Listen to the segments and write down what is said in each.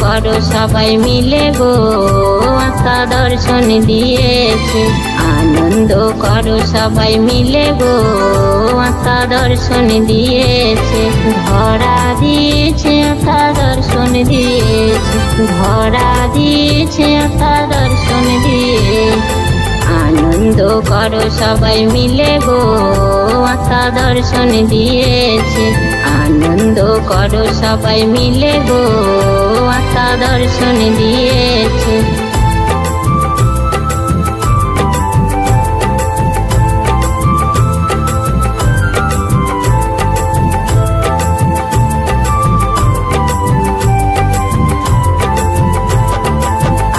করো সবাই মিলে গো আত্মা দর্শন দিয়েছে। আনন্দ করো সবাই মিলে গো আত্মা দর্শন দিয়েছে। ধরা দিয়েছে আত্মা দর্শন দিয়েছে, ধরা দিয়েছে আত্মা দর্শন দিয়ে। আনন্দ করো সবাই মিলে গো আত্মা দর্শন দিয়েছে। আনন্দ করো সবাই মিলে গো আত্মা দর্শন দিয়েছে।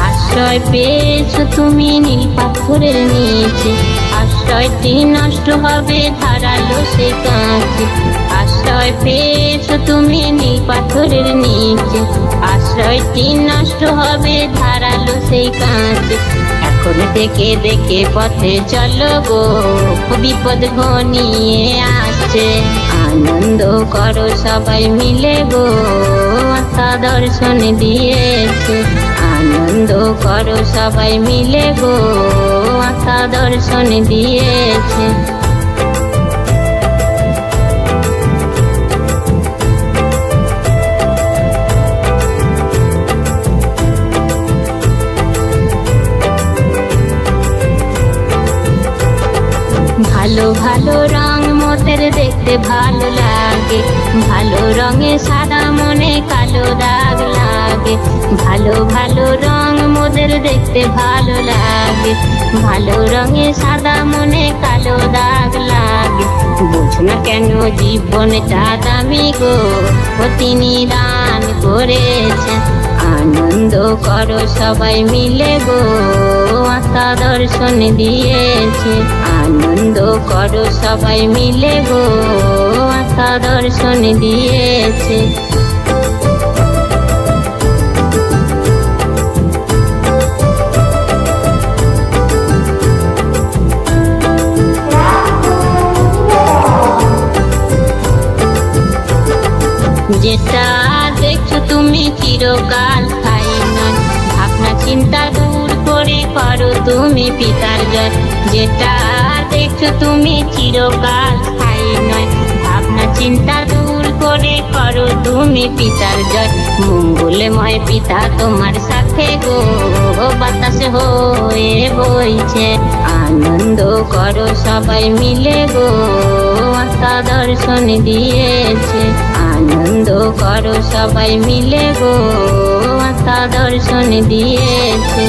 আশ্রয় পেয়েছো তুমি নীল পাথরের নিচে, আশ্রয়টি নষ্ট হবে ধারালো সে কাঁচে। আশ্রয় পেয়েছো তুমি নীল পাথরের নিচে, আশ্রয়টি নষ্ট হবে ধারালো সেই কাঁচে। এখন থেকে দেখে পথে চলো গো বিপদ ঘনিয়ে আসছে। আনন্দ করো সবাই মিলে গো আত্মা দর্শন দিয়েছে। আনন্দ করো সবাই মিলে গো আত্মা দর্শন দিয়েছে। ভালো ভালো রং মোদের দেখতে ভালো লাগে, ভালো রঙে সাদা মনে কালো দাগ লাগে। ভালো ভালো রং মোদের দেখতে ভালো লাগে, ভালো রঙে সাদা মনে কালো দাগ লাগে। বুঝো না কেন জীবনটা দামি গো তিনি দান করেছে। আনন্দ করো সবাই মিলে গো আত্মা দর্শন দিয়েছে। আনন্দ করো সবাই মিলে গো আত্মা দর্শন দিয়েছে। যেটা দেখছো তুমি চিরকাল স্থায়ী নয়, ভাবনা চিন্তা দূর করে করো তুমি পিতার জয়। যেটা দেখছো তুমি চিরকাল স্থায়ী নয়, ভাবনা চিন্তা দূর করে করো তুমি পিতার জয়। মঙ্গলময় পিতা তোমার সাথে গো বাতাসে হয়ে বইছে। আনন্দ করো সবাই মিলে গো আত্মা দর্শন দিয়েছে। আনন্দ করো সবাই মিলে গো আত্মা দর্শন দিয়েছে।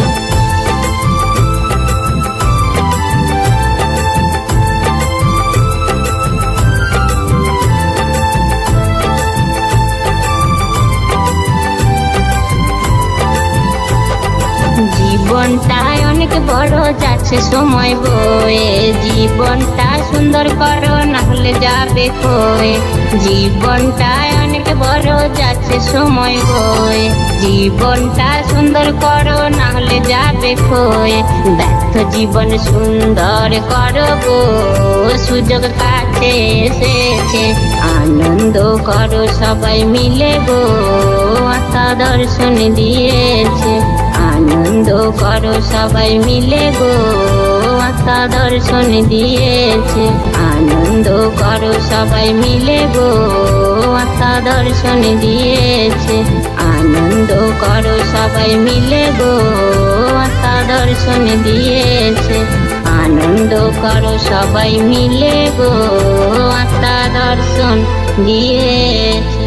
জীবনটা অনেক বড় যাচ্ছে সময় বয়ে, জীবনটা সুন্দর করো না হলে যাবে ক্ষয়ে। জীবনটা অনেক বড় যাচ্ছে সময় বয়ে, জীবনটা সুন্দর করো না হলে যাবে ক্ষয়ে। ব্যর্থ জীবন সুন্দর করো গো সুযোগ কাছে এসেছে। আনন্দ করো সবাই মিলে গো আত্মা দর্শন দিয়েছে। আনন্দ করো সবাই মিলে গো আত্মা দর্শন দিয়েছে। আনন্দ করো সবাই মিলে গো আত্মা দর্শন দিয়েছে। আনন্দ করো সবাই মিলে গো আত্মা দর্শন দিয়েছে। আনন্দ করো সবাই মিলে গো আত্মা দর্শন দিয়েছে।